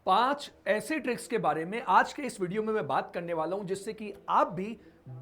5 ऐसे ट्रिक्स के बारे में आज के इस वीडियो में मैं बात करने वाला हूं जिससे कि आप भी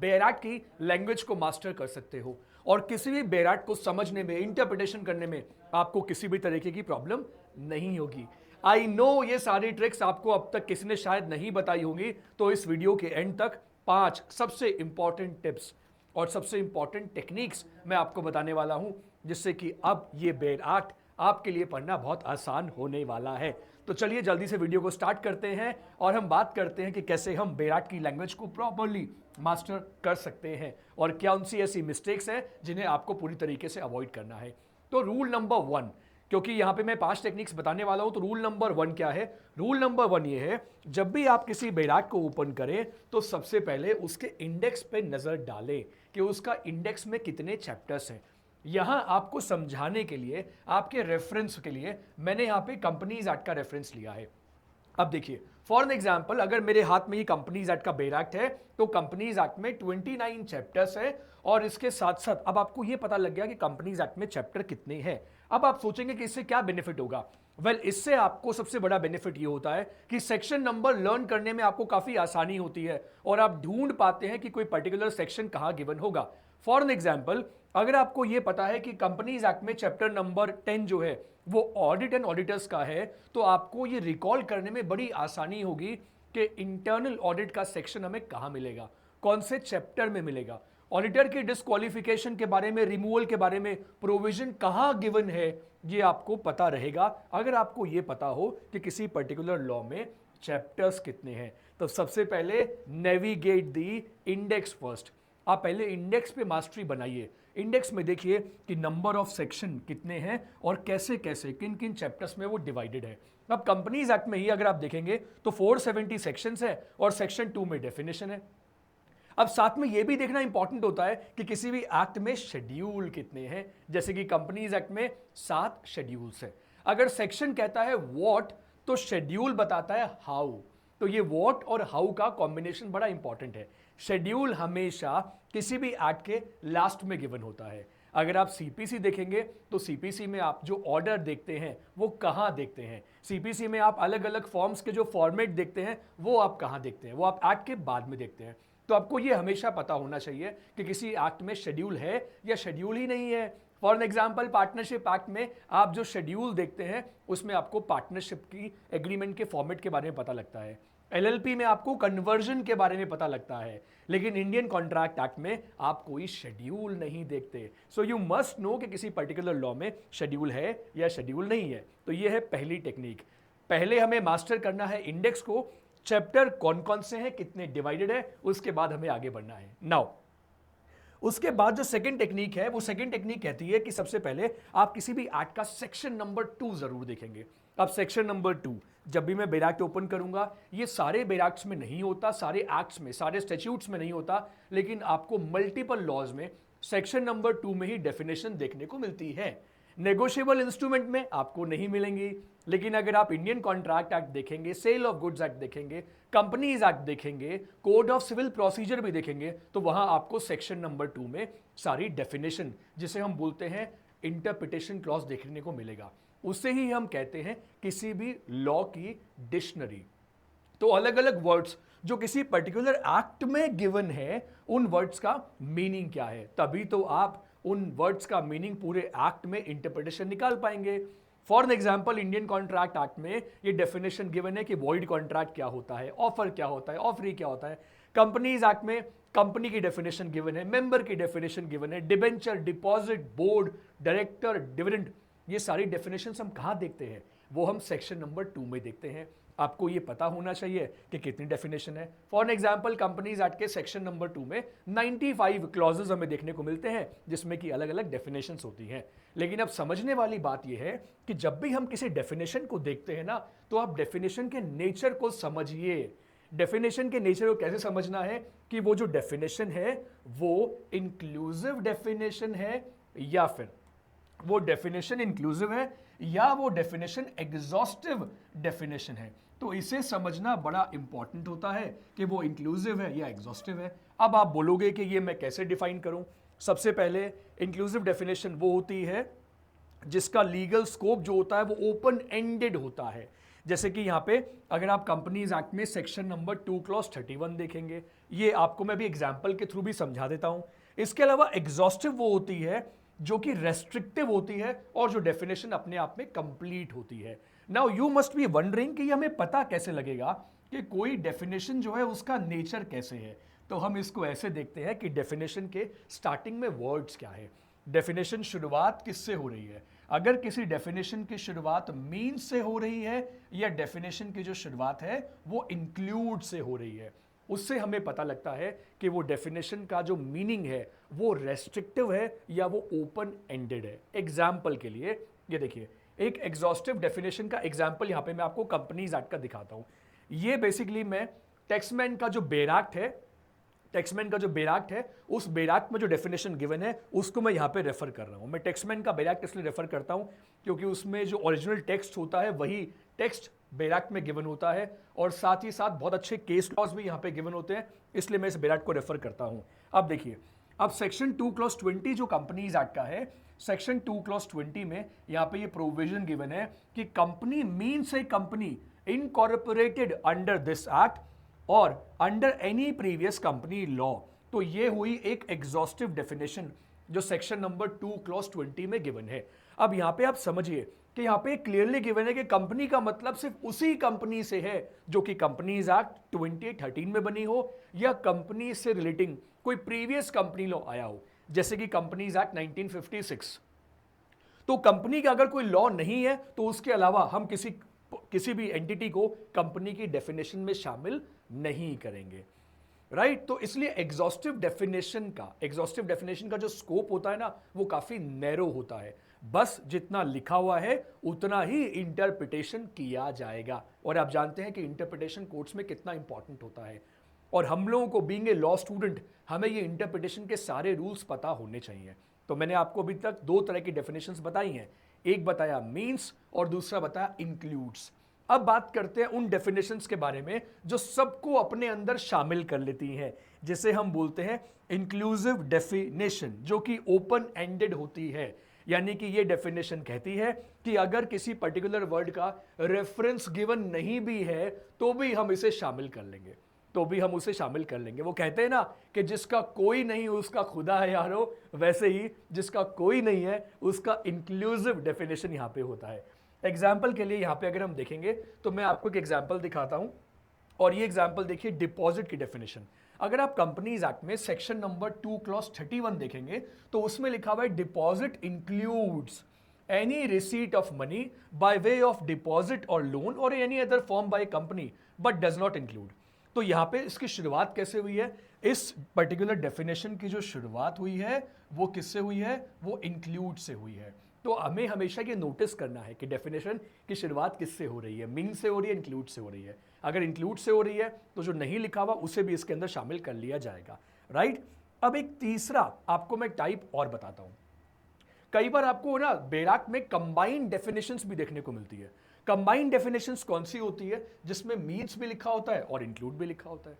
बैराट की लैंग्वेज को मास्टर कर सकते हो और किसी भी बैराट को समझने में, इंटरप्रिटेशन करने में आपको किसी भी तरीके की प्रॉब्लम नहीं होगी। आई नो ये सारी ट्रिक्स आपको अब तक किसी ने शायद नहीं बताई होंगी, तो इस वीडियो के एंड तक 5 सबसे इंपॉर्टेंट टिप्स और सबसे इंपॉर्टेंट टेक्निक्स मैं आपको बताने वाला हूं जिससे कि अब ये बैराट आपके लिए पढ़ना बहुत आसान होने वाला है। तो चलिए जल्दी से वीडियो को स्टार्ट करते हैं और हम बात करते हैं कि कैसे हम बैराट की लैंग्वेज को प्रॉपर्ली मास्टर कर सकते हैं और क्या उनसी ऐसी मिस्टेक्स हैं जिन्हें आपको पूरी तरीके से अवॉइड करना है। तो रूल नंबर 1, क्योंकि यहां पे मैं 5 टेक्निक्स बताने वाला हूं, तो रूल नंबर 1 क्या है? रूल नंबर 1 ये है, जब भी आप किसी बैराट को ओपन करें तो सबसे पहले उसके इंडेक्स पे नजर डालें कि उसका इंडेक्स में कितने चैप्टर्स हैं। यहां आपको समझाने के लिए, आपके रेफरेंस के लिए मैंने यहां पे कंपनीज एक्ट का रेफरेंस लिया है। अब देखिए, फॉर एन एग्जाम्पल, अगर मेरे हाथ में ये कंपनीज एक्ट का बैराट है तो कंपनीज एक्ट में 29 चैप्टर्स है और इसके साथ साथ अब आपको ये पता लग गया कि कंपनीज एक्ट में चैप्टर कितने हैं। अब आप सोचेंगे कि इससे क्या बेनिफिट होगा। इससे आपको सबसे बड़ा बेनिफिट ये होता है कि सेक्शन नंबर लर्न करने में आपको काफी आसानी होती है और आप ढूंढ पाते हैं कि कोई पर्टिकुलर सेक्शन कहां गिवन होगा। फॉर एन एग्जाम्पल, अगर आपको यह पता है कि कंपनीज एक्ट में चैप्टर नंबर 10 जो है वो ऑडिट एंड ऑडिटर्स का है, तो आपको ये रिकॉल करने में बड़ी आसानी होगी कि इंटरनल ऑडिट का सेक्शन हमें कहां मिलेगा, कौन से चैप्टर में मिलेगा, ऑडिटर की डिस्क्वालिफिकेशन के बारे में, रिमूवल के बारे में प्रोविजन कहां गिवन है, ये आपको पता रहेगा अगर आपको यह पता हो कि किसी पर्टिकुलर लॉ में चैप्टर्स कितने हैं। तो सबसे पहले नेविगेट दी इंडेक्स फर्स्ट। आप पहले इंडेक्स पे मास्टरी बनाइए। इंडेक्स में देखिए कि नंबर ऑफ सेक्शन कितने हैं और कैसे कैसे किन किन चैप्टर्स में वो डिवाइडेड है। अब कंपनीज एक्ट में ही अगर आप देखेंगे तो 470 सेक्शंस है और सेक्शन 2 में डेफिनेशन है। अब साथ में यह भी देखना इंपॉर्टेंट होता है कि किसी भी एक्ट में शेड्यूल कितने हैं, जैसे कि कंपनीज एक्ट में 7 शेड्यूल्स है। अगर सेक्शन कहता है व्हाट तो शेड्यूल बताता है हाउ। तो ये व्हाट और हाउ का कॉम्बिनेशन बड़ा इंपॉर्टेंट है। शेड्यूल हमेशा किसी भी एक्ट के लास्ट में गिवन होता है। अगर आप सीपीसी देखेंगे तो सीपीसी में आप जो ऑर्डर देखते हैं वो कहां देखते हैं, सीपीसी में आप अलग अलग फॉर्म्स के जो फॉर्मेट देखते हैं वो आप कहां देखते हैं, वो आप एक्ट के बाद में देखते हैं। तो आपको ये हमेशा पता होना चाहिए कि किसी एक्ट में शेड्यूल है या शेड्यूल ही नहीं है। For an example, partnership act में आप जो शेड्यूल देखते हैं उसमें आपको पार्टनरशिप की एग्रीमेंट के फॉर्मेट के बारे में पता लगता है। एलएलपी में आपको कन्वर्जन के बारे में पता लगता है, लेकिन इंडियन कॉन्ट्रैक्ट एक्ट में आप कोई शेड्यूल नहीं देखते। सो यू मस्ट नो कि किसी पर्टिकुलर लॉ में शेड्यूल है या शेड्यूल नहीं है। तो ये है पहली टेक्निक। पहले हमें मास्टर करना है इंडेक्स को, चैप्टर कौन कौन से हैं, कितने डिवाइडेड है, उसके बाद हमें आगे बढ़ना है। नाउ उसके बाद जो सेकंड टेक्निक है, वो सेकंड टेक्निक कहती है कि सबसे पहले आप किसी भी एक्ट का सेक्शन नंबर 2 जरूर देखेंगे। अब सेक्शन नंबर 2, जब भी मैं बैराक्ट ओपन करूंगा, ये सारे बैराक्ट्स में नहीं होता, सारे एक्ट्स में, सारे स्टैट्यूट्स में नहीं होता, लेकिन आपको मल्टीपल लॉज में सेक्शन नंबर 2 में ही डेफिनेशन देखने को मिलती है। नेगोशिएबल इंस्ट्रूमेंट में आपको नहीं मिलेंगी, लेकिन अगर आप इंडियन कॉन्ट्रैक्ट एक्ट देखेंगे, सेल ऑफ गुड्स एक्ट देखेंगे, कंपनीज एक्ट देखेंगे, कोड ऑफ सिविल प्रोसीजर भी देखेंगे, तो वहां आपको सेक्शन नंबर 2 में सारी डेफिनेशन, जिसे हम बोलते हैं इंटरप्रिटेशन क्लॉज, देखने को मिलेगा। उससे ही हम कहते हैं किसी भी लॉ की डिक्शनरी। तो अलग अलग वर्ड्स जो किसी पर्टिकुलर एक्ट में गिवन है, उन वर्ड्स का मीनिंग क्या है, तभी तो आप उन वर्ड्स का मीनिंग पूरे एक्ट में इंटरप्रिटेशन निकाल पाएंगे। For an example, Indian contract act में ये डेफिनेशन गिवन है कि वॉइड कॉन्ट्रैक्ट क्या होता है, ऑफर क्या होता है, ऑफरी क्या होता है। कंपनीज एक्ट में कंपनी की डेफिनेशन गिवन है, मेंबर की डेफिनेशन गिवन है, debenture, deposit, board, director, dividend, ये सारी डेफिनेशन हम कहां देखते हैं, वो हम सेक्शन नंबर 2 में देखते हैं। आपको ये पता होना चाहिए कि कितनी डेफिनेशन है। For an example, companies act के सेक्शन नंबर 2 में 95 क्लॉजेस हमें देखने को मिलते हैं जिसमें कि अलग अलग डेफिनेशंस होती हैं। लेकिन अब समझने वाली बात यह है कि जब भी हम किसी डेफिनेशन को देखते हैं ना, तो आप डेफिनेशन के नेचर को समझिए। डेफिनेशन के नेचर को कैसे समझना है कि वो जो डेफिनेशन है वो इंक्लूसिव डेफिनेशन है या फिर वो डेफिनेशन इंक्लूसिव है या वो डेफिनेशन एग्जॉस्टिव डेफिनेशन है। तो इसे समझना बड़ा इंपॉर्टेंट होता है कि वो इंक्लूसिव है या एग्जॉस्टिव है। अब आप बोलोगे कि ये मैं कैसे डिफाइन करूं। सबसे पहले इंक्लूसिव डेफिनेशन वो होती है जिसका लीगल स्कोप जो होता है वो ओपन एंडेड होता है, जैसे कि यहाँ पे अगर आप कंपनीज एक्ट में सेक्शन नंबर 2 क्लॉज 31 देखेंगे, ये आपको मैं भी एग्जाम्पल के थ्रू भी समझा देता हूं। इसके अलावा एग्जॉस्टिव वो होती है जो कि रेस्ट्रिक्टिव होती है और जो डेफिनेशन अपने आप में कंप्लीट होती है। Now you must be wondering कि हमें पता कैसे लगेगा कि कोई डेफिनेशन जो है उसका नेचर कैसे है। तो हम इसको ऐसे देखते हैं कि डेफिनेशन के स्टार्टिंग में वर्ड्स क्या है। डेफिनेशन शुरुआत किससे हो रही है? अगर किसी डेफिनेशन की शुरुआत मीन्स से हो रही है या डेफिनेशन की जो शुरुआत है वो इंक्लूड से हो रही है, उससे हमें पता लगता है कि वो डेफिनेशन का जो मीनिंग है वो रेस्ट्रिक्टिव है या वो ओपन एंडेड है। एग्जाम्पल के लिए ये देखिए, एक एग्जॉस्टिव डेफिनेशन का एग्जाम्पल यहां पे मैं आपको कंपनीज एक्ट का दिखाता हूं। ये बेसिकली मैं टैक्समैन का जो बेयर एक्ट है, टैक्समैन का जो बेयर एक्ट है, उस बेयर एक्ट में जो डेफिनेशन गिवन है उसको मैं यहां पे रेफर कर रहा हूं। मैं टैक्समैन का बेयर एक्ट इसलिए रेफर करता हूं क्योंकि उसमें जो ओरिजिनल टेक्स्ट होता है वही टेक्स्ट बेयर एक्ट में गिवन होता है और साथ ही साथ बहुत अच्छे केस लॉज भी यहां पे गिवन होते हैं, इसलिए मैं इस बेयर एक्ट को रेफर करता हूं। अब देखिए, अब सेक्शन 2 क्लॉज 20 जो कंपनीज एक्ट का है, सेक्शन 2 क्लॉज 20 में यहां पे ये प्रोविजन गिवन है कि company means a company incorporated under this act और under any previous company law. तो ये हुई एक एग्जॉस्टिव डेफिनेशन जो सेक्शन नंबर 2 क्लॉज 20 में गिवन है। अब यहां पे आप समझिए कि यहां पे क्लियरली गिवन है कि कंपनी का मतलब सिर्फ उसी कंपनी से है जो कि कंपनीज एक्ट 2013 में बनी हो या कंपनी से रिलेटिंग कोई प्रीवियस कंपनी लॉ आया हो, जैसे कि कंपनीज एक्ट 1956। तो कंपनी का अगर कोई लॉ नहीं है तो उसके अलावा हम किसी भी एंटिटी को कंपनी की डेफिनेशन में शामिल नहीं करेंगे, राइट। तो इसलिए एग्जॉस्टिव डेफिनेशन का जो स्कोप होता है ना वो काफी नैरो होता है। बस जितना लिखा हुआ है उतना ही इंटरप्रिटेशन किया जाएगा और आप जानते हैं कि इंटरप्रिटेशन कोर्ट्स में कितना इंपॉर्टेंट होता है और हम लोगों को बीइंग ए लॉ स्टूडेंट हमें ये इंटरप्रिटेशन के सारे रूल्स पता होने चाहिए। तो मैंने आपको अभी तक दो तरह की डेफिनेशंस बताई हैं, एक बताया मीन्स और दूसरा बताया इंक्लूड्स। अब बात करते हैं उन डेफिनेशंस के बारे में जो सबको अपने अंदर शामिल कर लेती हैं, जिसे हम बोलते हैं इंक्लूसिव डेफिनेशन, जो कि ओपन एंडेड होती है। यानी कि ये डेफिनेशन कहती है कि अगर किसी पर्टिकुलर वर्ड का रेफरेंस गिवन नहीं भी है तो भी हम इसे शामिल कर लेंगे, उसे शामिल कर लेंगे। वो कहते हैं ना कि जिसका कोई नहीं उसका खुदा है यारो, वैसे ही जिसका कोई नहीं है उसका इंक्लूसिव डेफिनेशन यहां पे होता है। एग्जाम्पल के लिए यहां पे अगर हम देखेंगे तो मैं आपको एक एग्जाम्पल दिखाता हूं और ये एग्जाम्पल देखिए डिपॉजिट की डेफिनेशन। अगर आप कंपनीज एक्ट में सेक्शन नंबर 2 क्लॉज 31 देखेंगे तो उसमें लिखा हुआ है deposit includes any receipt of money by way of deposit और लोन और any other form by company but does not include. तो यहां पे इसकी शुरुआत कैसे हुई है? इस पर्टिकुलर डेफिनेशन की जो शुरुआत हुई है वो किससे हुई है? वो इंक्लूड से हुई है। तो हमें हमेशा ये नोटिस करना है कि डेफिनेशन की शुरुआत किससे हो रही है, मीन से हो रही है, इंक्लूड से हो रही है। अगर इंक्लूड से हो रही है तो जो नहीं लिखा हुआ उसे भी इसके अंदर शामिल कर लिया जाएगा, राइट। अब एक तीसरा आपको मैं टाइप और बताता हूं। कई बार आपको ना बेराक में कंबाइंड डेफिनेशंस भी देखने को मिलती है। कंबाइंड डेफिनेशंस कौन सी होती है? जिसमें मीन्स भी लिखा होता है और इंक्लूड भी लिखा होता है।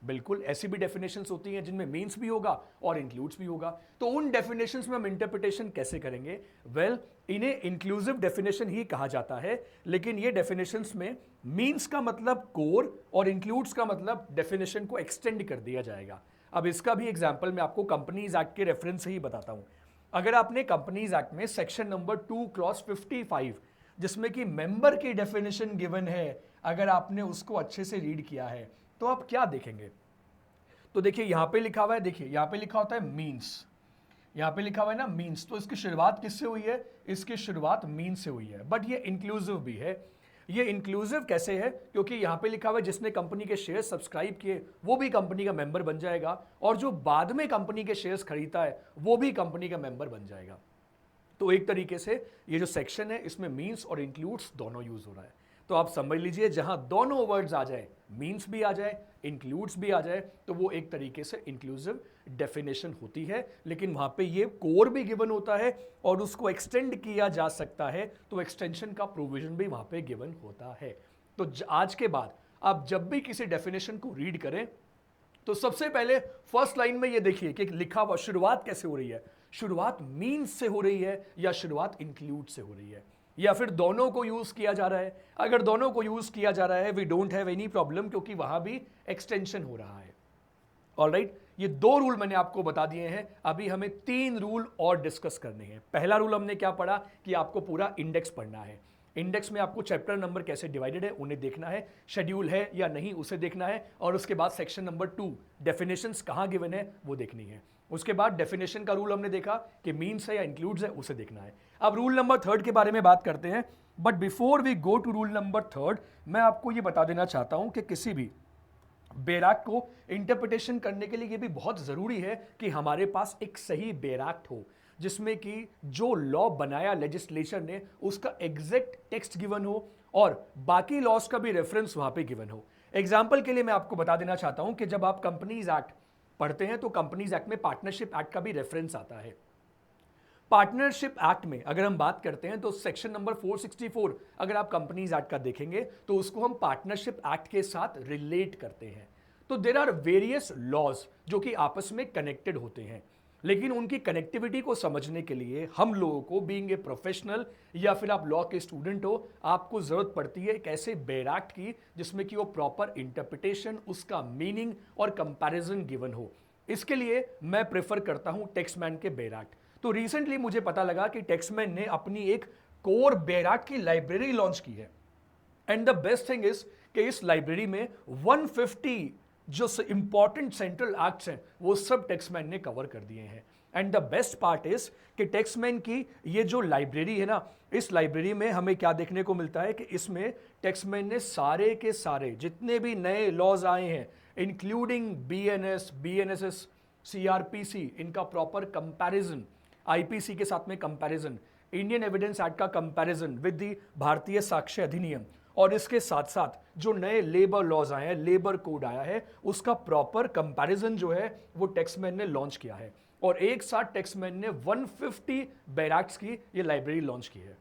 बिल्कुल ऐसी भी डेफिनेशंस होती हैं जिनमें मीन्स भी होगा और इंक्लूड्स भी होगा। तो उन डेफिनेशंस में हम इंटरप्रिटेशन कैसे करेंगे? वेल, इन्हें इंक्लूसिव डेफिनेशन ही कहा जाता है, लेकिन ये डेफिनेशंस में मीन्स का मतलब कोर और इंक्लूड्स का मतलब डेफिनेशन को एक्सटेंड कर दिया जाएगा। अब इसका भी एग्जाम्पल मैं आपको कंपनीज एक्ट के रेफरेंस से ही बताता हूं। अगर आपने कंपनीज एक्ट में सेक्शन नंबर 2 क्लॉज 55 जिसमें कि मेंबर की डेफिनेशन गिवन है, अगर आपने उसको अच्छे से रीड किया है तो आप क्या देखेंगे? तो देखिए यहां पे लिखा हुआ है, देखिए यहां पे लिखा होता है मीन्स, यहां पे लिखा हुआ है ना मीन्स। तो इसकी शुरुआत किससे हुई है? इसकी शुरुआत मीन से हुई है, बट ये इंक्लूसिव भी है। ये इंक्लूसिव कैसे है? क्योंकि यहां पे लिखा हुआ है जिसने कंपनी के शेयर सब्सक्राइब किए वो भी कंपनी का मेंबर बन जाएगा और जो बाद में कंपनी के शेयर्स खरीदता है वो भी कंपनी का मेंबर बन जाएगा। तो एक तरीके से ये जो सेक्शन है इसमें मीन्स और इंक्लूड्स दोनों यूज हो रहा है। तो आप समझ लीजिए जहां दोनों वर्ड्स आ जाए, मीन्स भी आ जाए, इंक्लूड्स भी आ जाए, तो वो एक तरीके से इंक्लूसिव डेफिनेशन होती है। लेकिन वहां पे ये कोर भी गिवन होता है और उसको एक्सटेंड किया जा सकता है, तो एक्सटेंशन का प्रोविजन भी वहां पे गिवन होता है। तो आज के बाद आप जब भी किसी डेफिनेशन को रीड करें तो सबसे पहले फर्स्ट लाइन में ये देखिए कि लिखा हुआ शुरुआत कैसे हो रही है। शुरुआत मीन्स से हो रही है या शुरुआत इंक्लूड से हो रही है। या फिर दोनों को यूज किया जा रहा है? अगर दोनों को यूज किया जा रहा है, we don't have any problem, क्योंकि वहां भी एक्सटेंशन हो रहा है। ऑलराइट, ये 2 रूल मैंने आपको बता दिए हैं। अभी हमें 3 रूल और डिस्कस करने हैं। पहला रूल हमने क्या पढ़ा कि आपको पूरा इंडेक्स पढ़ना है। इंडेक्स में आपको चैप्टर नंबर कैसे डिवाइडेड है उन्हें देखना है, शेड्यूल है या नहीं उसे देखना है, और उसके बाद सेक्शन नंबर 2 डेफिनेशंस कहां गिवन है वो देखनी है। उसके बाद डेफिनेशन का रूल हमने देखा कि मीन्स है या इंक्लूड्स है, उसे देखना है। अब रूल नंबर 3 के बारे में बात करते हैं। But before we go to rule number 3, मैं आपको ये बता देना चाहता हूं कि किसी भी बैराक्ट को इंटरप्रिटेशन करने के लिए ये भी बहुत जरूरी है कि हमारे पास एक सही बैराक्ट हो, जिसमें कि जो लॉ बनाया लेजिस्लेचर ने उसका एग्जैक्ट टेक्स्ट गिवन हो और बाकी लॉस का भी रेफरेंस वहां पे गिवन हो। एग्जाम्पल के लिए मैं आपको बता देना चाहता हूं कि जब आप कंपनीज एक्ट पढ़ते हैं तो कंपनीज एक्ट में पार्टनरशिप एक्ट का भी रेफरेंस आता है। पार्टनरशिप एक्ट में अगर हम बात करते हैं तो सेक्शन नंबर 464 अगर आप कंपनीज एक्ट का देखेंगे तो उसको हम पार्टनरशिप एक्ट के साथ रिलेट करते हैं। तो देयर आर वेरियस लॉज जो कि आपस में कनेक्टेड होते हैं, लेकिन उनकी कनेक्टिविटी को समझने के लिए हम लोगों को, बीइंग ए प्रोफेशनल या फिर आप लॉ के स्टूडेंट हो, आपको जरूरत पड़ती है एक ऐसे बैराक्ट की जिसमें कि वो प्रॉपर इंटरप्रिटेशन, उसका मीनिंग और कंपैरिजन गिवन हो। इसके लिए मैं प्रेफर करता हूं टेक्स्टमैन के बैराक्ट। तो रिसेंटली मुझे पता लगा कि टेक्स्टमैन ने अपनी एक कोर बैराक्ट की लाइब्रेरी लॉन्च की है। And the best thing is कि इस लाइब्रेरी में 150 जो इंपॉर्टेंट सेंट्रल एक्ट्स हैं वो सब टेक्स्टमैन ने कवर कर दिए हैं। And the best part is कि टेक्स्टमैन की ये जो लाइब्रेरी है ना, इस लाइब्रेरी में हमें क्या देखने को मिलता है कि इसमें टेक्स्टमैन ने सारे के सारे जितने भी नए लॉज आए हैं, इंक्लूडिंग बीएनएस, बीएनएसएस, सीआरपीसी, इनका प्रॉपर कंपैरिजन, आईपीसी के साथ में कंपैरिजन, इंडियन एविडेंस एक्ट का कंपैरिजन विद दी भारतीय साक्ष्य अधिनियम, और इसके साथ साथ जो नए लेबर लॉज आए हैं, लेबर कोड आया है, उसका प्रॉपर कंपैरिजन जो है वो टेक्स्टमैन ने लॉन्च किया है। और एक साथ टेक्स्टमैन ने 150 बैराक्ट्स की ये लाइब्रेरी लॉन्च की है।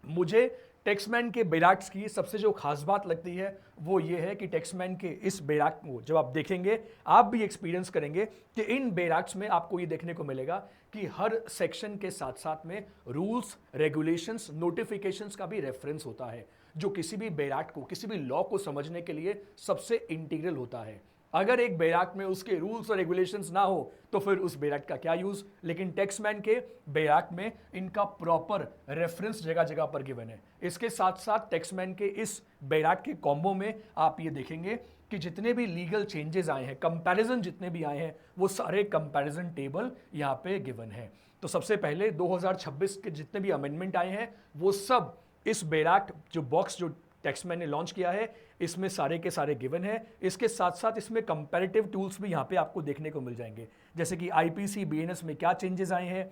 मुझे टेक्स्टमैन के बैराक्ट्स की सबसे जो खास बात लगती है वो ये है कि टेक्स्टमैन के इस बैराक्ट को जब आप देखेंगे, आप भी एक्सपीरियंस करेंगे कि इन बैराक्ट्स में आपको ये देखने को मिलेगा कि हर सेक्शन के साथ साथ में रूल्स, रेगुलेशंस, नोटिफिकेशंस का भी रेफरेंस होता है, जो किसी भी बैराक्ट को, किसी भी लॉ को समझने के लिए सबसे इंटीग्रल होता है। अगर एक बैराक्ट में उसके रूल्स और रेगुलेशंस ना हो तो फिर उस बैराक्ट का क्या यूज, लेकिन टेक्स्टमैन के बैराक्ट में इनका प्रॉपर रेफरेंस जगह जगह पर गिवन है। इसके साथ साथ टेक्स्टमैन के इस बैराक्ट के कॉम्बो में आप ये देखेंगे कि जितने भी लीगल चेंजेस आए हैं, कंपैरिजन जितने भी आए हैं, वो सारे कंपैरिजन टेबल यहाँ पे गिवन है। तो सबसे पहले 2026 के जितने भी अमेंडमेंट आए हैं वो सब इस बैराक्ट जो बॉक्स जो टेक्स्टमैन ने लॉन्च किया है इसमें सारे के सारे गिवन है। इसके साथ साथ इसमें कंपैरेटिव टूल्स भी यहाँ पे आपको देखने को मिल जाएंगे, जैसे कि आईपीसी, बीएनएस में क्या चेंजेस आए हैं,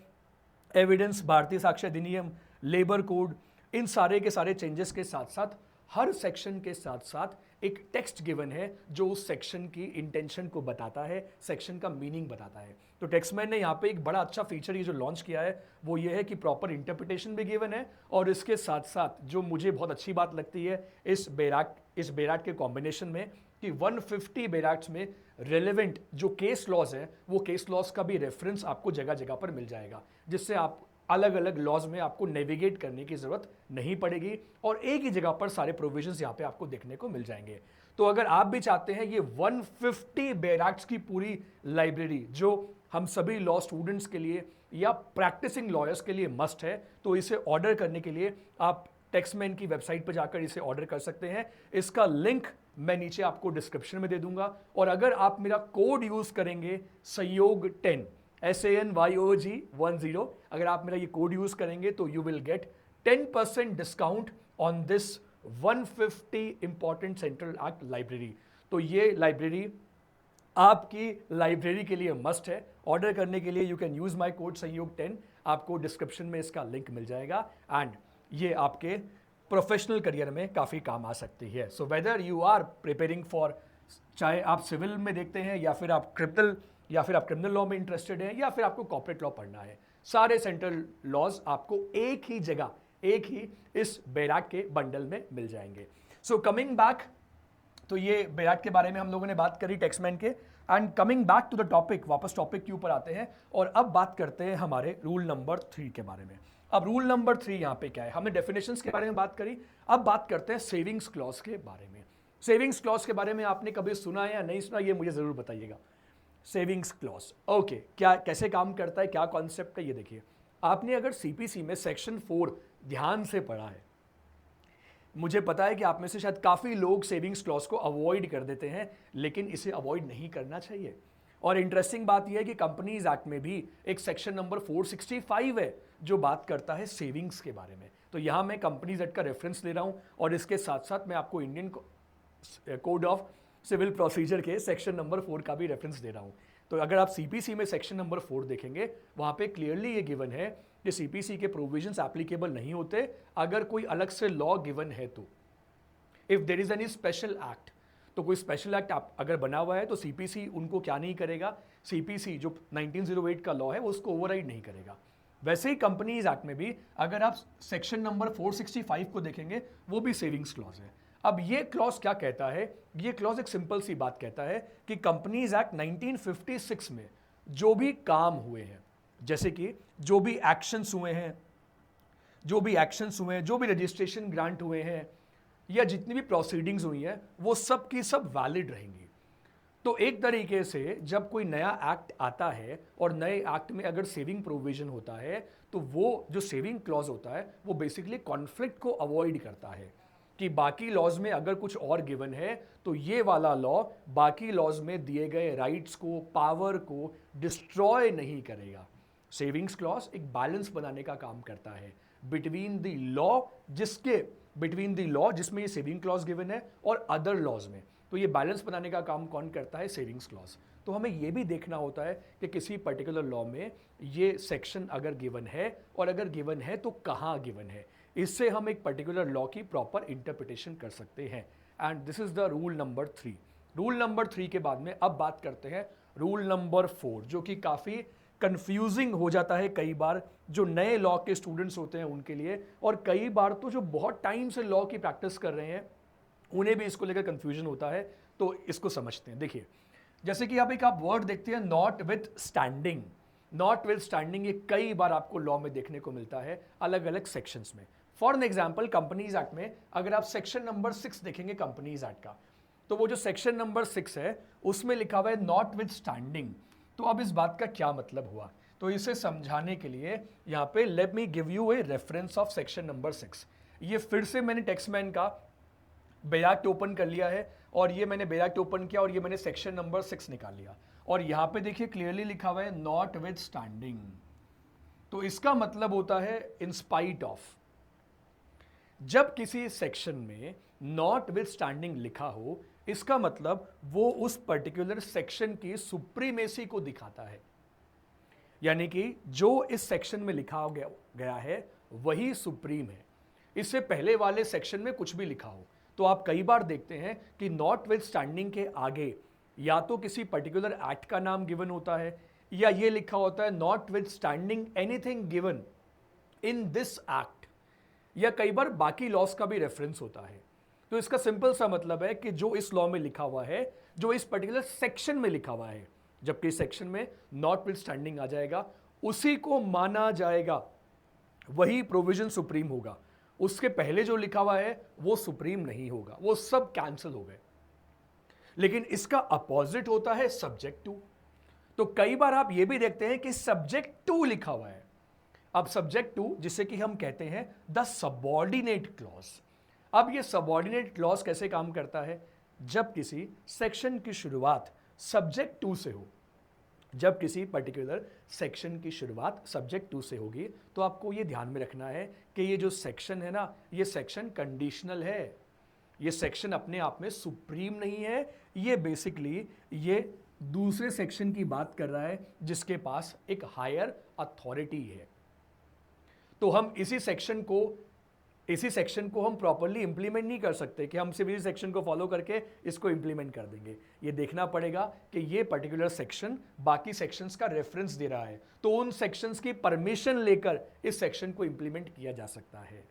एविडेंस, भारतीय साक्ष्य अधिनियम, लेबर कोड, इन सारे के सारे चेंजेस के साथ साथ हर सेक्शन के साथ साथ एक टेक्स्ट गिवन है जो उस सेक्शन की इंटेंशन को बताता है, सेक्शन का मीनिंग बताता है। तो टेक्स्टमैन ने यहाँ पे एक बड़ा अच्छा फीचर ये जो लॉन्च किया है वो ये है कि प्रॉपर इंटरप्रिटेशन भी गिवन है, और इसके साथ साथ जो मुझे बहुत अच्छी बात लगती है इस बैराक्ट के कॉम्बिनेशन में कि 150 बैराक्ट्स में रेलेवेंट जो केस लॉज है वो केस लॉज का भी रेफरेंस आपको जगह जगह पर मिल जाएगा, जिससे आप अलग अलग लॉज में आपको नेविगेट करने की जरूरत नहीं पड़ेगी और एक ही जगह पर सारे प्रोविजंस यहाँ पे आपको देखने को मिल जाएंगे। तो अगर आप भी चाहते हैं ये 150 बैराक्ट्स की पूरी लाइब्रेरी जो हम सभी लॉ स्टूडेंट्स के लिए या प्रैक्टिसिंग लॉयर्स के लिए मस्ट है, तो इसे ऑर्डर करने के लिए आप टेक्स्टमैन की वेबसाइट पर जाकर इसे ऑर्डर कर सकते हैं। इसका लिंक मैं नीचे आपको डिस्क्रिप्शन में दे दूंगा, और अगर आप मेरा कोड यूज करेंगे सहयोग 10 SANYOG10, अगर आप मेरा ये कोड यूज करेंगे तो you will get 10% discount on this 150 important central act library. तो ये लाइब्रेरी आपकी लाइब्रेरी के लिए मस्ट है। ऑर्डर करने के लिए you can use my code सहयोग 10, आपको डिस्क्रिप्शन में इसका लिंक मिल जाएगा, एंड ये आपके प्रोफेशनल करियर में काफ़ी काम आ सकती है। So whether you are preparing for, चाहे आप सिविल में देखते हैं या फिर आप क्रिमिनल लॉ में इंटरेस्टेड हैं या फिर आपको कॉर्पोरेट लॉ पढ़ना है, सारे सेंट्रल लॉज आपको एक ही जगह, एक ही इस बैराक्ट के बंडल में मिल जाएंगे। सो कमिंग बैक, तो ये बैराक्ट के बारे में हम लोगों ने बात करी टेक्स्टमैन के, and coming back to the topic, वापस टॉपिक के ऊपर आते हैं और अब बात करते हैं हमारे रूल नंबर 3 के बारे में। अब रूल नंबर 3 यहां पे क्या है, हमने डेफिनेशंस के बारे में बात करी, अब बात करते हैं सेविंग्स क्लॉज के बारे में। सेविंग्स क्लॉज के बारे में आपने कभी सुना है या नहीं सुना, ये मुझे जरूर बताइएगा। सेविंग्स क्लॉज ओके, क्या कैसे काम करता है, क्या कॉन्सेप्ट है, ये देखिए। आपने अगर सीपीसी में सेक्शन 4 ध्यान से पढ़ा है, मुझे पता है कि आप में से शायद काफी लोग सेविंग्स क्लॉज को अवॉइड कर देते हैं, लेकिन इसे अवॉइड नहीं करना चाहिए। और इंटरेस्टिंग बात यह है कि कंपनीज एक्ट में भी एक सेक्शन नंबर 465 है जो बात करता है सेविंग्स के बारे में। तो यहां मैं कंपनीज एक्ट का रेफरेंस ले रहा हूं और इसके साथ साथ मैं आपको Indian code of civil procedure के सेक्शन नंबर 4 का भी रेफरेंस दे रहा हूं। तो अगर आप सीपीसी में सेक्शन नंबर 4 देखेंगे, वहां पे क्लियरली ये गिवन है कि सीपीसी के प्रोविजंस एप्लीकेबल नहीं होते अगर कोई अलग से लॉ गिवन है तो। If there is any special act, तो कोई स्पेशल एक्ट अगर बना हुआ है तो सीपीसी उनको क्या नहीं करेगा, सीपीसी जो 1908 का लॉ है वो उसको ओवरराइड नहीं करेगा। वैसे ही कंपनीज एक्ट में भी अगर आप सेक्शन नंबर 465 को देखेंगे, वो भी सेविंग्स क्लॉज है। अब ये क्लॉज क्या कहता है, ये क्लॉज एक सिंपल सी बात कहता है कि कंपनीज एक्ट 1956 में जो भी काम हुए हैं, जैसे कि जो भी एक्शंस हुए हैं, जो भी रजिस्ट्रेशन ग्रांट हुए हैं, या जितनी भी प्रोसीडिंग्स हुई हैं, वो सब की सब वैलिड रहेंगी। तो एक तरीके से जब कोई नया एक्ट आता है और नए एक्ट में अगर सेविंग प्रोविजन होता है, तो वो जो सेविंग क्लॉज होता है वो बेसिकली कॉन्फ्लिक्ट को अवॉइड करता है कि बाकी लॉज में अगर कुछ और गिवन है तो ये वाला लॉ बाकी लॉज में दिए गए राइट्स को, पावर को डिस्ट्रॉय नहीं करेगा। सेविंग्स क्लॉज एक बैलेंस बनाने का काम करता है बिटवीन द लॉ जिसमें ये सेविंग क्लॉज गिवन है और अदर लॉज में। तो ये बैलेंस बनाने का काम कौन करता है, सेविंग्स क्लॉज। तो हमें ये भी देखना होता है कि किसी पर्टिकुलर लॉ में ये सेक्शन अगर गिवन है और अगर गिवन है तो कहाँ गिवन है, इससे हम एक पर्टिकुलर लॉ की प्रॉपर इंटरप्रिटेशन कर सकते हैं। And this is the rule number 3। Rule number 3 के बाद में अब बात करते हैं रूल नंबर 4, जो कि काफी कंफ्यूजिंग हो जाता है कई बार जो नए लॉ के स्टूडेंट्स होते हैं उनके लिए, और कई बार तो जो बहुत टाइम से लॉ की प्रैक्टिस कर रहे हैं उन्हें भी इसको लेकर कंफ्यूजन होता है। तो इसको समझते हैं। देखिए, जैसे कि आप वर्ड देखते हैं not with standing. Not with standing ये कई बार आपको लॉ में देखने को मिलता है अलग अलग सेक्शंस में। For an example, companies act में अगर आप सेक्शन नंबर 6 देखेंगे कंपनीज एक्ट का, तो वो जो सेक्शन नंबर 6 है उसमें लिखा हुआ है नॉट विथ स्टैंडिंग। तो अब इस बात का क्या मतलब हुआ, तो इसे समझाने के लिए यहाँ पे let me give U a reference of section number 6। ये फिर से मैंने टेक्स्टमैन का बेयाक्ट ओपन कर लिया है और ये मैंने बेयाक्ट ओपन किया और ये मैंने सेक्शन नंबर 6 निकाल लिया, और यहाँ पे देखिए क्लियरली लिखा हुआ है नॉट विथ स्टैंडिंग। तो इसका मतलब होता है इन स्पाइट ऑफ। जब किसी सेक्शन में नॉट विथ स्टैंडिंग लिखा हो, इसका मतलब वो उस पर्टिकुलर सेक्शन की सुप्रीमेसी को दिखाता है, यानी कि जो इस सेक्शन में लिखा गया है वही सुप्रीम है। इससे पहले वाले सेक्शन में कुछ भी लिखा हो, तो आप कई बार देखते हैं कि नॉट विथ स्टैंडिंग के आगे या तो किसी पर्टिकुलर एक्ट का नाम गिवन होता है या ये लिखा होता है not with standing anything given in this act, या कई बार बाकी लॉस का भी रेफरेंस होता है। तो इसका सिंपल सा मतलब है कि जो इस लॉ में लिखा हुआ है, जो इस पर्टिकुलर सेक्शन में लिखा हुआ है, जबकि सेक्शन में नॉट विथ स्टैंडिंग आ जाएगा, उसी को माना जाएगा, वही प्रोविजन सुप्रीम होगा। उसके पहले जो लिखा हुआ है वो सुप्रीम नहीं होगा, वो सब कैंसिल हो गए। लेकिन इसका अपोजिट होता है सब्जेक्ट टू। तो कई बार आप ये भी देखते हैं कि सब्जेक्ट टू लिखा हुआ है। अब सब्जेक्ट टू, जिसे कि हम कहते हैं द सबऑर्डिनेट क्लॉज। अब ये सबऑर्डिनेट क्लॉज कैसे काम करता है, जब किसी सेक्शन की शुरुआत सब्जेक्ट टू से हो, जब किसी पर्टिकुलर सेक्शन की शुरुआत सब्जेक्ट टू से होगी, तो आपको ये ध्यान में रखना है कि ये जो सेक्शन है ना, ये सेक्शन कंडीशनल है। ये सेक्शन अपने आप में सुप्रीम नहीं है, ये बेसिकली ये दूसरे सेक्शन की बात कर रहा है जिसके पास एक हायर अथॉरिटी है। तो हम इसी सेक्शन को हम प्रॉपर्ली इंप्लीमेंट नहीं कर सकते कि हम सिर्फ इसी सेक्शन को फॉलो करके इसको इंप्लीमेंट कर देंगे। ये देखना पड़ेगा कि ये पर्टिकुलर सेक्शन बाकी सेक्शंस का रेफरेंस दे रहा है, तो उन सेक्शंस की परमिशन लेकर इस सेक्शन को इंप्लीमेंट किया जा सकता है।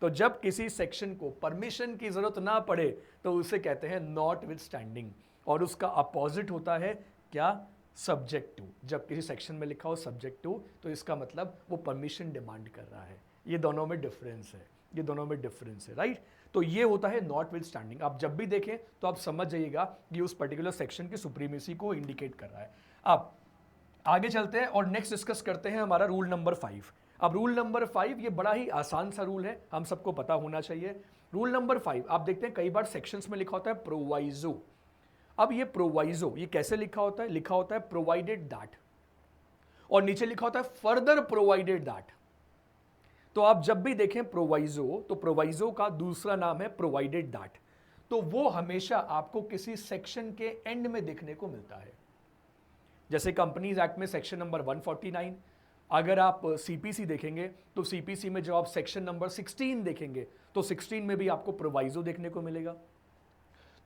तो जब किसी सेक्शन को परमिशन की जरूरत ना पड़े तो उसे कहते हैं नॉट विथ स्टैंडिंग, और उसका अपोजिट होता है क्या, सब्जेक्ट टू, जब किसी सेक्शन में लिखा हो सब्जेक्ट टू तो इसका मतलब वो परमिशन डिमांड कर रहा है। ये दोनों में डिफरेंस है, ये दोनों में डिफरेंस है, राइट। तो ये होता है नॉट विद स्टैंडिंग। आप जब भी देखें तो आप समझ जाइएगा कि उस पर्टिकुलर सेक्शन की सुप्रीमेसी को इंडिकेट कर रहा है। अब आगे चलते हैं और नेक्स्ट डिस्कस करते हैं हमारा रूल नंबर 5। अब रूल नंबर 5 ये बड़ा ही आसान सा रूल है, हम सबको पता होना चाहिए। रूल नंबर 5 आप देखते हैं कई बार सेक्शंस में लिखा होता है प्रोवाइजो। अब ये प्रोवाइजो ये कैसे लिखा होता है? लिखा होता है प्रोवाइडेड दैट, और नीचे लिखा होता है फर्दर प्रोवाइडेड दैट। तो आप जब भी देखें प्रोवाइजो तो प्रोवाइजो का दूसरा नाम है प्रोवाइडेड दैट। तो वो हमेशा आपको किसी सेक्शन के एंड में देखने को मिलता है। जैसे कंपनीज एक्ट में सेक्शन नंबर 149, अगर आप सीपीसी देखेंगे तो सीपीसी में जब आप सेक्शन नंबर 16 देखेंगे तो 16 में भी आपको प्रोवाइजो देखने को मिलेगा।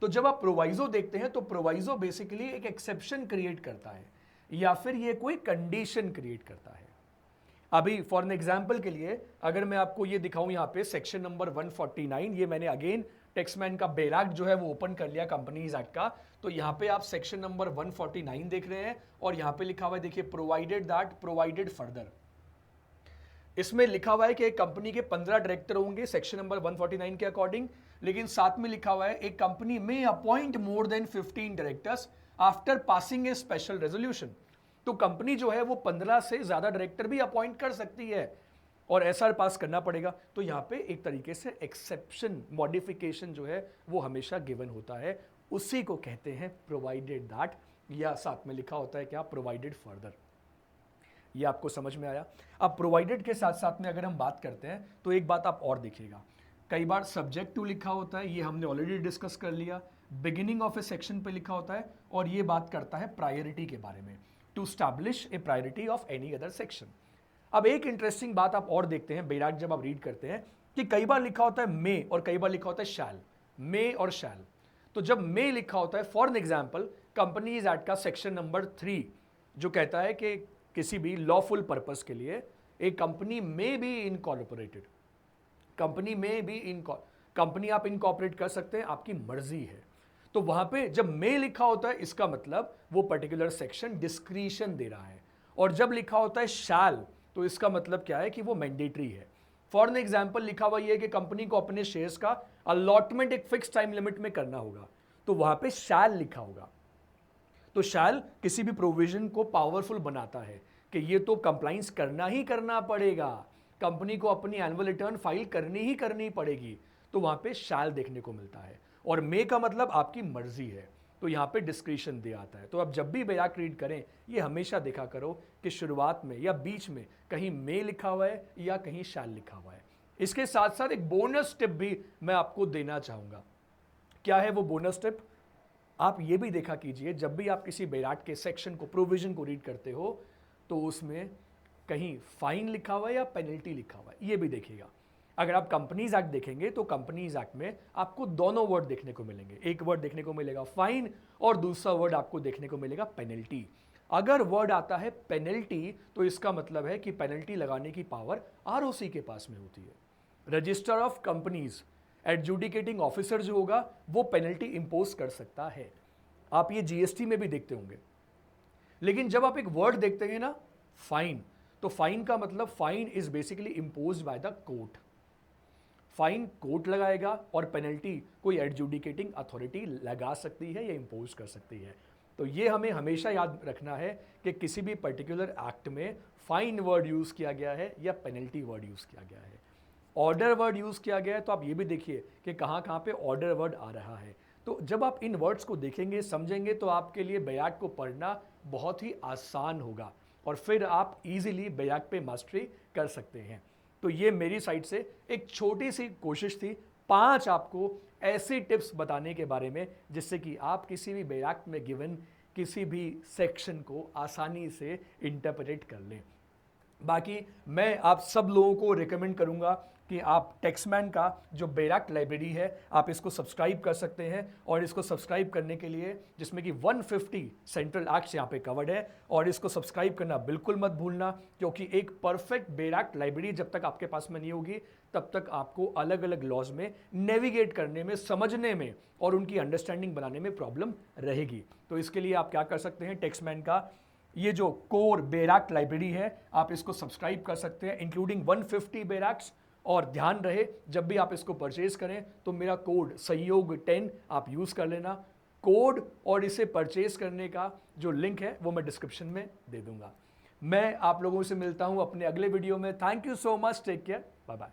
तो जब आप प्रोवाइजो देखते हैं तो प्रोवाइजो बेसिकली एक एक्सेप्शन क्रिएट करता है या फिर ये कोई कंडीशन क्रिएट करता है। अभी फॉर एन एग्जाम्पल के लिए अगर मैं आपको ये दिखाऊं यहाँ पे सेक्शन नंबर 149, ये मैंने अगेन टेक्समैन का बेराक जो है वो ओपन कर लिया कंपनीज एक्ट का। तो यहाँ पे आप सेक्शन नंबर 149 देख रहे हैं और यहाँ पे लिखा हुआ है देखिए प्रोवाइडेड दैट प्रोवाइडेड फर्दर। इसमें लिखा हुआ है कि एक कंपनी के 15 डायरेक्टर होंगे सेक्शन नंबर 149 के अकॉर्डिंग, लेकिन साथ में लिखा हुआ है एक कंपनी में appoint more than 15 directors after passing a special resolution. तो कंपनी जो है वो 15 से ज्यादा डायरेक्टर भी अपॉइंट कर सकती है और एसआर पास करना पड़ेगा। तो यहाँ पे एक तरीके से एक्सेप्शन मॉडिफिकेशन जो है वो हमेशा गिवन होता है, उसी को कहते हैं प्रोवाइडेड दैट, या साथ में लिखा होता है क्या प्रोवाइडेड फर्दर। ये आपको समझ में आया। अब प्रोवाइडेड के साथ साथ में अगर हम बात करते हैं तो एक बात आप और देखिएगा, कई बार सब्जेक्ट टू लिखा होता है, ये हमने ऑलरेडी डिस्कस कर लिया। बिगिनिंग ऑफ ए सेक्शन पे लिखा होता है और ये बात करता है प्रायोरिटी के बारे में, to establish a priority of any other section. अब एक इंटरेस्टिंग बात आप और देखते हैं बेराक जब आप रीड करते हैं कि कई बार लिखा होता है मे और कई बार लिखा होता है शैल, मे और शैल। तो जब मे लिखा होता है for an example companies act का सेक्शन नंबर 3 जो कहता है कि किसी भी लॉफुल पर्पस के लिए एक कंपनी में बी इनकॉर्पोरेटेड, कंपनी में भी कंपनी आप इनकॉर्पोरेट कर सकते हैं, आपकी मर्जी है। तो वहां पे जब मे लिखा होता है इसका मतलब वो पर्टिकुलर सेक्शन डिस्क्रिशन दे रहा है, और जब लिखा होता है शैल तो इसका मतलब क्या है कि वो मैंडेटरी है। फॉर एन एग्जाम्पल लिखा हुआ ये है कि कंपनी को अपने शेयर्स का अलॉटमेंट एक फिक्स टाइम लिमिट में करना होगा, तो वहां पे शैल लिखा होगा। तो शैल किसी भी प्रोविजन को पावरफुल बनाता है कि ये तो कंप्लाइंस करना ही करना पड़ेगा, कंपनी को अपनी एनुअल रिटर्न फाइल करनी ही करनी पड़ेगी, तो वहां पे शैल देखने को मिलता है। और मे का मतलब आपकी मर्जी है, तो यहाँ पे डिस्क्रिशन दे आता है। तो अब जब भी बेराक रीड करें ये हमेशा देखा करो कि शुरुआत में या बीच में कहीं मे लिखा हुआ है या कहीं शैल लिखा हुआ है। इसके साथ साथ एक बोनस टिप भी मैं आपको देना चाहूंगा। क्या है वो बोनस टिप? आप ये भी देखा कीजिए जब भी आप किसी बेराक के सेक्शन को प्रोविजन को रीड करते हो तो उसमें कहीं फाइन लिखा हुआ है या पेनल्टी लिखा हुआ है, ये भी देखिएगा। अगर आप कंपनीज एक्ट देखेंगे तो कंपनीज एक्ट में आपको दोनों वर्ड देखने को मिलेंगे, एक वर्ड देखने को मिलेगा फाइन और दूसरा वर्ड आपको देखने को मिलेगा पेनल्टी। अगर वर्ड आता है पेनल्टी तो इसका मतलब है कि पेनल्टी लगाने की पावर आरओसी के पास में होती है। Register of companies adjudicating officer जो होगा वो पेनल्टी इंपोज कर सकता है। आप ये जीएसटी में भी देखते होंगे। लेकिन जब आप एक वर्ड देखते हैं ना फाइन, तो फाइन का मतलब fine is basically imposed by the court. Fine court लगाएगा और पेनल्टी कोई एडजुडिकेटिंग अथॉरिटी लगा सकती है या इंपोज कर सकती है। तो ये हमें हमेशा याद रखना है कि किसी भी पर्टिकुलर एक्ट में फाइन वर्ड यूज किया गया है या पेनल्टी वर्ड यूज किया गया है। ऑर्डर वर्ड यूज किया गया है तो आप ये भी देखिए कि कहाँ कहाँ पे ऑर्डर वर्ड आ रहा है। तो जब आप इन वर्ड्स को देखेंगे समझेंगे तो आपके लिए बेयाक को पढ़ना बहुत ही आसान होगा और फिर आप इजीली बेयाक पे मास्टरी कर सकते हैं। तो ये मेरी साइड से एक छोटी सी कोशिश थी 5 आपको ऐसी टिप्स बताने के बारे में जिससे कि आप किसी भी बेयाक में गिवन किसी भी सेक्शन को आसानी से इंटरप्रेट कर लें। बाकी मैं आप सब लोगों को रिकमेंड करूंगा कि आप टेक्समैन का जो बेराक्ट लाइब्रेरी है आप इसको सब्सक्राइब कर सकते हैं। और इसको सब्सक्राइब करने के लिए, जिसमें कि 150 सेंट्रल एक्ट्स यहाँ पे कवर्ड है, और इसको सब्सक्राइब करना बिल्कुल मत भूलना, क्योंकि एक परफेक्ट बेराक्ट लाइब्रेरी जब तक आपके पास में नहीं होगी तब तक आपको अलग अलग लॉज में नेविगेट करने में, समझने में और उनकी अंडरस्टैंडिंग बनाने में प्रॉब्लम रहेगी। तो इसके लिए आप क्या कर सकते हैं, टेक्समैन का ये जो कोर बेराक्ट लाइब्रेरी है आप इसको सब्सक्राइब कर सकते हैं, इंक्लूडिंग 150 बेराक्ट्स। और ध्यान रहे, जब भी आप इसको परचेज करें तो मेरा कोड सहयोग 10 आप यूज कर लेना। कोड और इसे परचेज करने का जो लिंक है वो मैं डिस्क्रिप्शन में दे दूंगा। मैं आप लोगों से मिलता हूं अपने अगले वीडियो में। Thank you so much, take care, bye bye.